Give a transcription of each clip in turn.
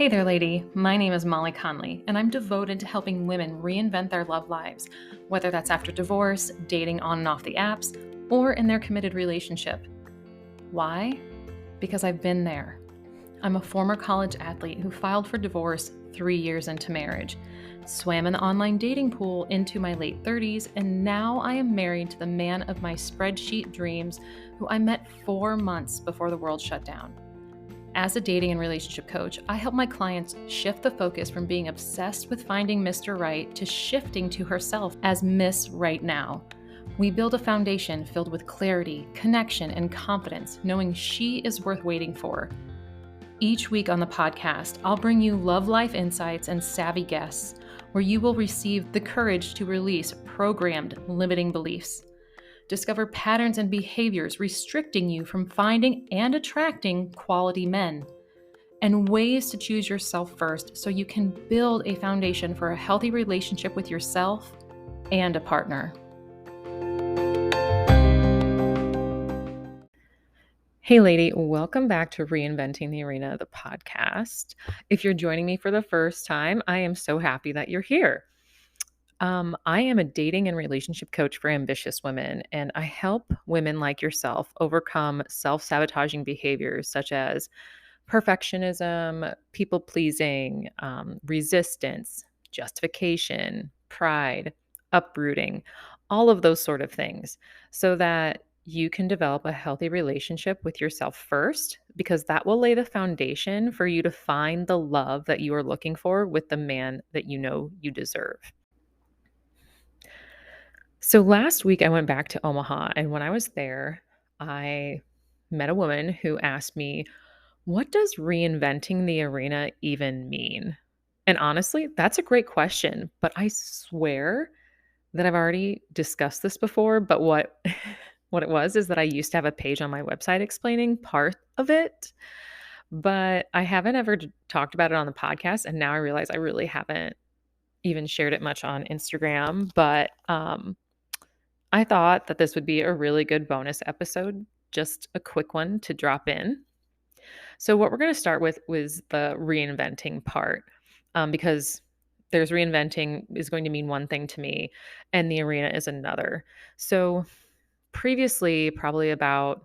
Hey there, lady. My name is Molly Conley, and I'm devoted to helping women reinvent their love lives, whether that's after divorce, dating on and off the apps, or in their committed relationship. Why? Because I've been there. I'm a former college athlete who filed for divorce 3 years into marriage, swam in the online dating pool into my late 30s, and now I am married to the man of my spreadsheet dreams who I met 4 months before the world shut down. As a dating and relationship coach, I help my clients shift the focus from being obsessed with finding Mr. Right to shifting to herself as Miss Right Now. We build a foundation filled with clarity, connection, and confidence, knowing she is worth waiting for. Each week on the podcast, I'll bring you love life insights and savvy guests, where you will receive the courage to release programmed limiting beliefs. Discover patterns and behaviors restricting you from finding and attracting quality men, and ways to choose yourself first so you can build a foundation for a healthy relationship with yourself and a partner. Hey, lady, welcome back to Reinventing the Arena, the podcast. If you're joining me for the first time, I am so happy that you're here. I am a dating and relationship coach for ambitious women, and I help women like yourself overcome self sabotaging behaviors such as perfectionism, people pleasing, resistance, justification, pride, uprooting, all of those sort of things, so that you can develop a healthy relationship with yourself first, because that will lay the foundation for you to find the love that you are looking for with the man that you know you deserve. So last week I went back to Omaha, and when I was there, I met a woman who asked me, "What does reinventing the arena even mean?" And honestly, that's a great question, but I swear that I've already discussed this before, but what what it was is that I used to have a page on my website explaining part of it, but I haven't ever talked about it on the podcast, and now I realize I really haven't even shared it much on Instagram, but I thought that this would be a really good bonus episode, just a quick one to drop in. So, what we're going to start with was the reinventing part, because there's reinventing is going to mean one thing to me, and the arena is another. So, previously, probably about,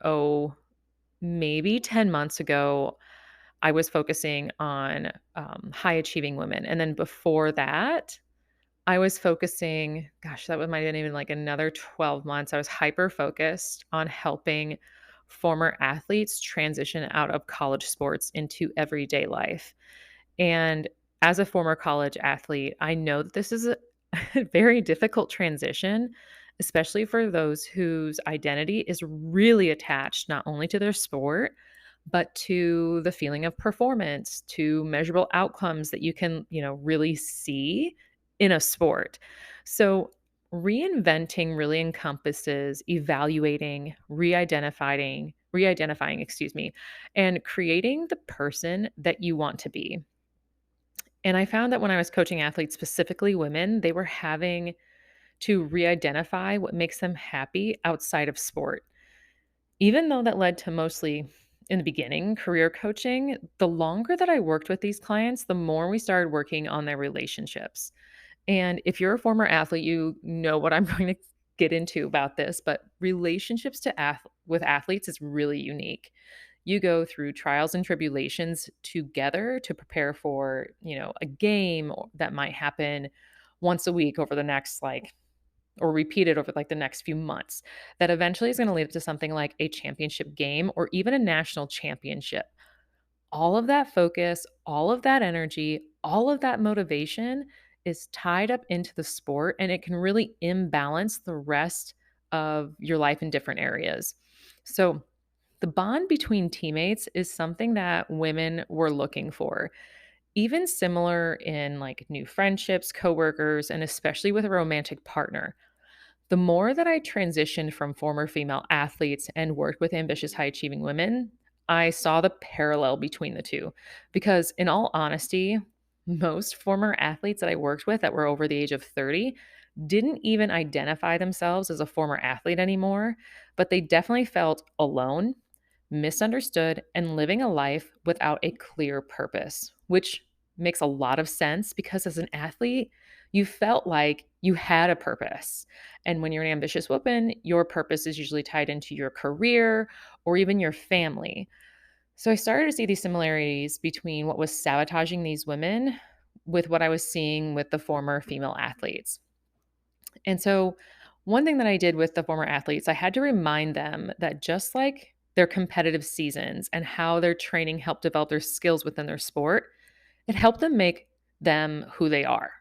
oh, maybe 10 months ago, I was focusing on high achieving women. And then before that, I was focusing, gosh, that might have been even like another 12 months. I was hyper focused on helping former athletes transition out of college sports into everyday life. And as a former college athlete, I know that this is a very difficult transition, especially for those whose identity is really attached not only to their sport, but to the feeling of performance, to measurable outcomes that you can, really see in a sport. So, reinventing really encompasses evaluating, re-identifying, excuse me, and creating the person that you want to be. And I found that when I was coaching athletes, specifically women, they were having to re-identify what makes them happy outside of sport. Even though that led to mostly, in the beginning, career coaching, the longer that I worked with these clients, the more we started working on their relationships. And if you're a former athlete, you know what I'm going to get into about this, but relationships with athletes is really unique. You go through trials and tribulations together to prepare for, a game that might happen once a week over the next or repeated over the next few months, that eventually is going to lead up to something like a championship game or even a national championship. All of that focus, all of that energy, all of that motivation is tied up into the sport, and it can really imbalance the rest of your life in different areas. So, the bond between teammates is something that women were looking for. Even similar in new friendships, coworkers, and especially with a romantic partner. The more that I transitioned from former female athletes and worked with ambitious, high achieving women, I saw the parallel between the two. Because, in all honesty, most former athletes that I worked with that were over the age of 30 didn't even identify themselves as a former athlete anymore, but they definitely felt alone. misunderstood, and living a life without a clear purpose, which makes a lot of sense because as an athlete, you felt like you had a purpose. And when you're an ambitious woman, your purpose is usually tied into your career or even your family. So I started to see these similarities between what was sabotaging these women with what I was seeing with the former female athletes. And so, one thing that I did with the former athletes, I had to remind them that just like their competitive seasons and how their training helped develop their skills within their sport, it helped them make them who they are.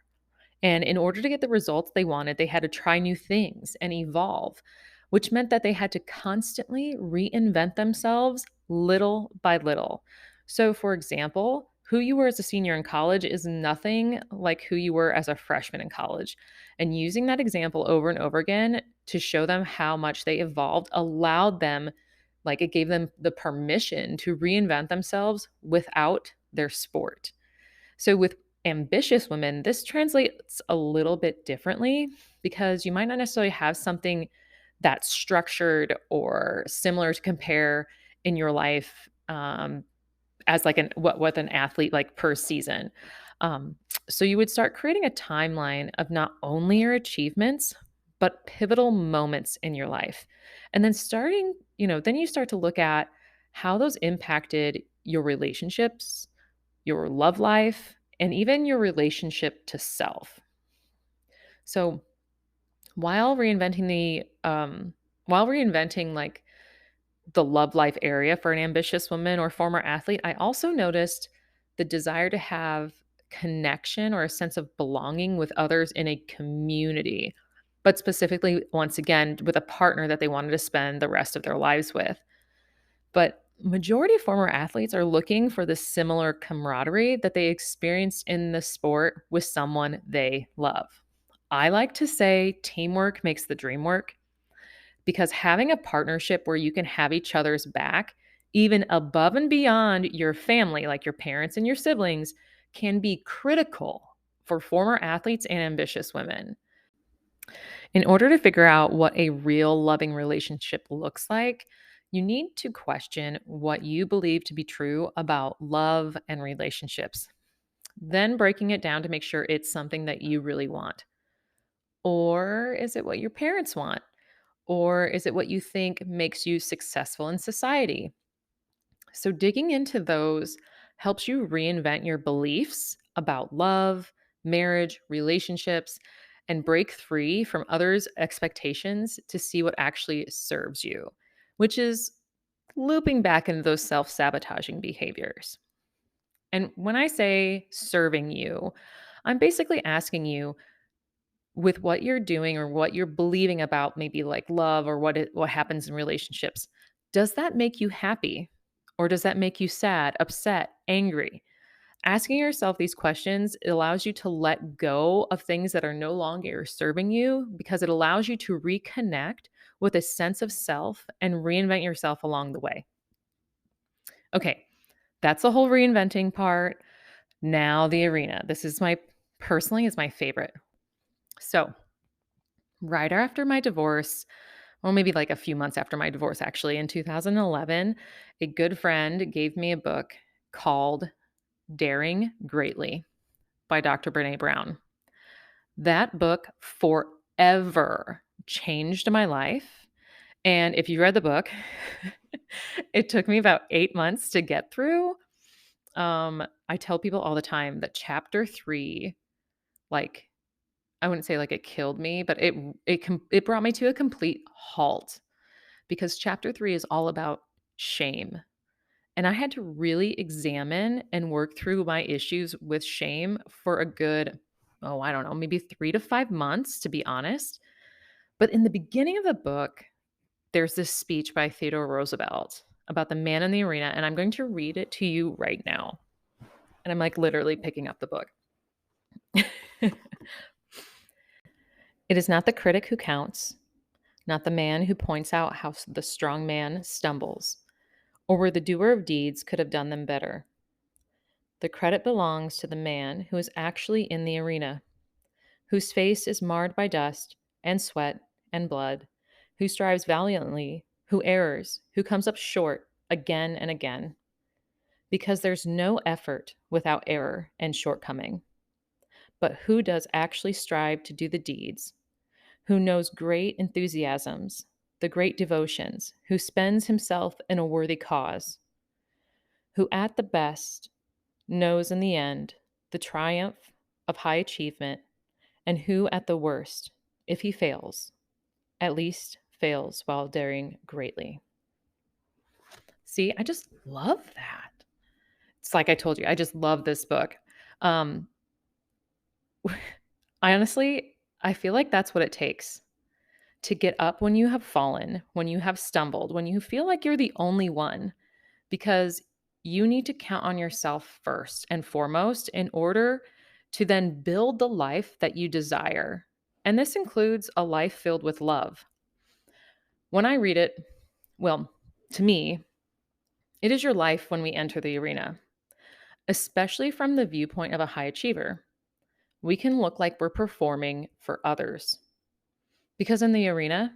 And in order to get the results they wanted, they had to try new things and evolve, which meant that they had to constantly reinvent themselves little by little. So, for example, who you were as a senior in college is nothing like who you were as a freshman in college. And using that example over and over again to show them how much they evolved allowed them, like it gave them the permission to reinvent themselves without their sport. So, with ambitious women, this translates a little bit differently because you might not necessarily have something that's structured or similar to compare in your life as like an what with an athlete like per season. Um, so you would start creating a timeline of not only your achievements but pivotal moments in your life, and then then you start to look at how those impacted your relationships, your love life, and even your relationship to self. So while reinventing like the love life area for an ambitious woman or former athlete, I also noticed the desire to have connection or a sense of belonging with others in a community, but specifically, once again, with a partner that they wanted to spend the rest of their lives with. But majority of former athletes are looking for the similar camaraderie that they experienced in the sport with someone they love. I like to say teamwork makes the dream work because having a partnership where you can have each other's back, even above and beyond your family, like your parents and your siblings, can be critical for former athletes and ambitious women. In order to figure out what a real loving relationship looks like, you need to question what you believe to be true about love and relationships, then breaking it down to make sure it's something that you really want. Or is it what your parents want? Or is it what you think makes you successful in society? So, digging into those helps you reinvent your beliefs about love, marriage, relationships, and break free from others' expectations to see what actually serves you, which is looping back into those self sabotaging behaviors. And when I say serving you, I'm basically asking you with what you're doing or what you're believing about maybe like love or what happens in relationships, does that make you happy? Or does that make you sad, upset, angry? Asking yourself these questions allows you to let go of things that are no longer serving you because it allows you to reconnect with a sense of self and reinvent yourself along the way. Okay, that's the whole reinventing part. Now the arena. This is my personally is my favorite. So, right after my divorce, well, maybe like a few months after my divorce, actually, in 2011, a good friend gave me a book called Daring Greatly by Dr. Brene Brown. That book forever changed my life. And if you read the book, it took me about 8 months to get through. I tell people all the time that chapter 3, like, I wouldn't say like it killed me, but it brought me to a complete halt because chapter 3 is all about shame. And I had to really examine and work through my issues with shame for a good, oh, I don't know, maybe 3 to 5 months, to be honest. But in the beginning of the book, there's this speech by Theodore Roosevelt about the man in the arena. And I'm going to read it to you right now. And I'm like literally picking up the book. It is not the critic who counts, not the man who points out how the strong man stumbles, or where the doer of deeds could have done them better. The credit belongs to the man who is actually in the arena, whose face is marred by dust and sweat and blood, who strives valiantly, who errs, who comes up short, again and again, because there's no effort without error and shortcoming. But who does actually strive to do the deeds, who knows great enthusiasms, the great devotions, who spends himself in a worthy cause, who at the best knows in the end the triumph of high achievement, and who at the worst, if he fails, at least fails while daring greatly. See, I just love that. It's like I told you, I just love this book. Um, I honestly, I feel like that's what it takes to get up when you have fallen, when you have stumbled, when you feel like you're the only one, because you need to count on yourself first and foremost in order to then build the life that you desire. And this includes a life filled with love. When I read it, well, to me, it is your life when we enter the arena, especially from the viewpoint of a high achiever. We can look like we're performing for others because in the arena,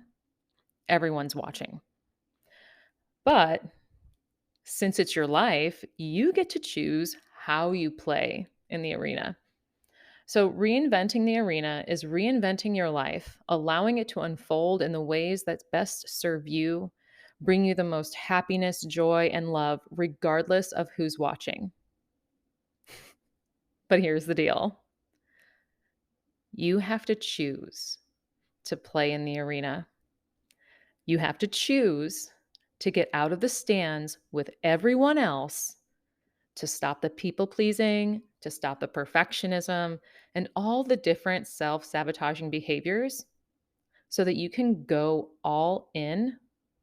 everyone's watching. But since it's your life, you get to choose how you play in the arena. So, reinventing the arena is reinventing your life, allowing it to unfold in the ways that best serve you, bring you the most happiness, joy, and love, regardless of who's watching. But here's the deal: you have to choose to play in the arena. You have to choose to get out of the stands with everyone else, to stop the people pleasing, to stop the perfectionism, and all the different self sabotaging behaviors so that you can go all in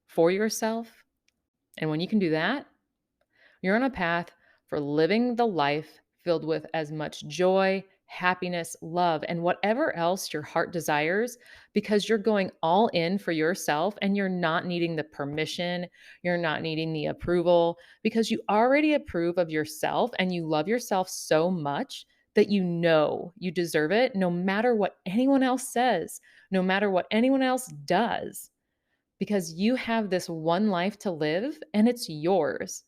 for yourself. And when you can do that, you're on a path for living the life filled with as much joy, happiness, love, and whatever else your heart desires, because you're going all in for yourself and you're not needing the permission, you're not needing the approval, because you already approve of yourself and you love yourself so much that you know you deserve it no matter what anyone else says, no matter what anyone else does, because you have this one life to live and it's yours.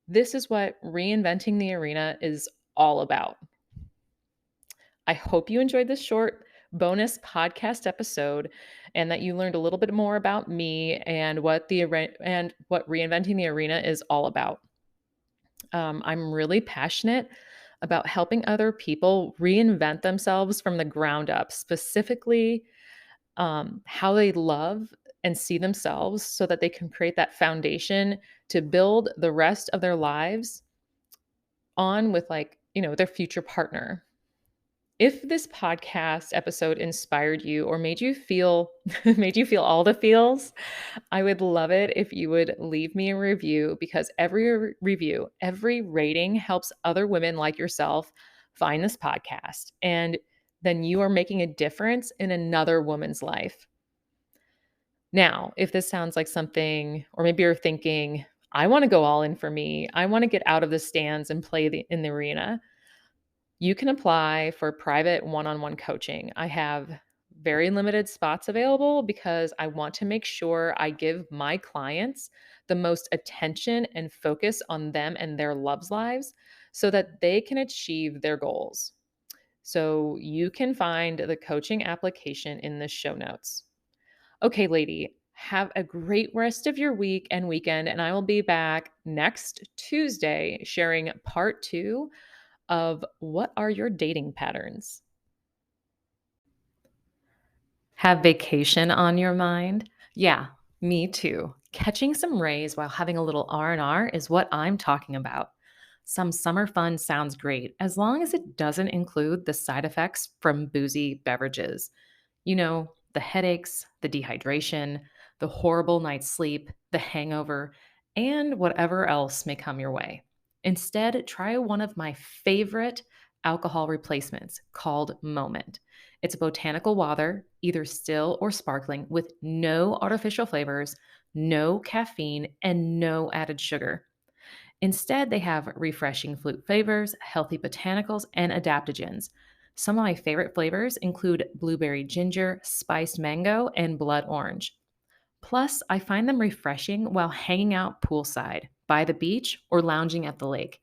This is what reinventing the arena is all about. I hope you enjoyed this short bonus podcast episode and that you learned a little bit more about me and what reinventing the arena is all about. I'm really passionate about helping other people reinvent themselves from the ground up, specifically how they love and see themselves so that they can create that foundation to build the rest of their lives on with, like, their future partner. If this podcast episode inspired you or made you feel made you feel all the feels, I would love it if you would leave me a review, because every review, every rating helps other women like yourself find this podcast, and then you are making a difference in another woman's life. Now, if this sounds like something, or maybe you're thinking, I want to go all in for me, I want to get out of the stands and play in the arena, you can apply for private one-on-one coaching. I have very limited spots available because I want to make sure I give my clients the most attention and focus on them and their loves lives so that they can achieve their goals. So you can find the coaching application in the show notes. Okay, lady, have a great rest of your week and weekend, and I will be back next Tuesday sharing part 2 of what are your dating patterns. Have vacation on your mind? Yeah, me too. Catching some rays while having a little R&R is what I'm talking about. Some summer fun sounds great as long as it doesn't include the side effects from boozy beverages. The headaches, the dehydration, the horrible night's sleep, the hangover, and whatever else may come your way. Instead, try one of my favorite alcohol replacements called Moment. It's a botanical water, either still or sparkling, with no artificial flavors, no caffeine, and no added sugar. Instead, they have refreshing fruit flavors, healthy botanicals, and adaptogens. Some of my favorite flavors include blueberry ginger, spiced mango, and blood orange. Plus, I find them refreshing while hanging out poolside, by the beach, or lounging at the lake.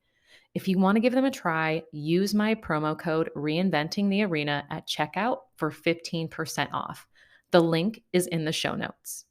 If you want to give them a try, use my promo code Reinventing the Arena at checkout for 15% off. The link is in the show notes.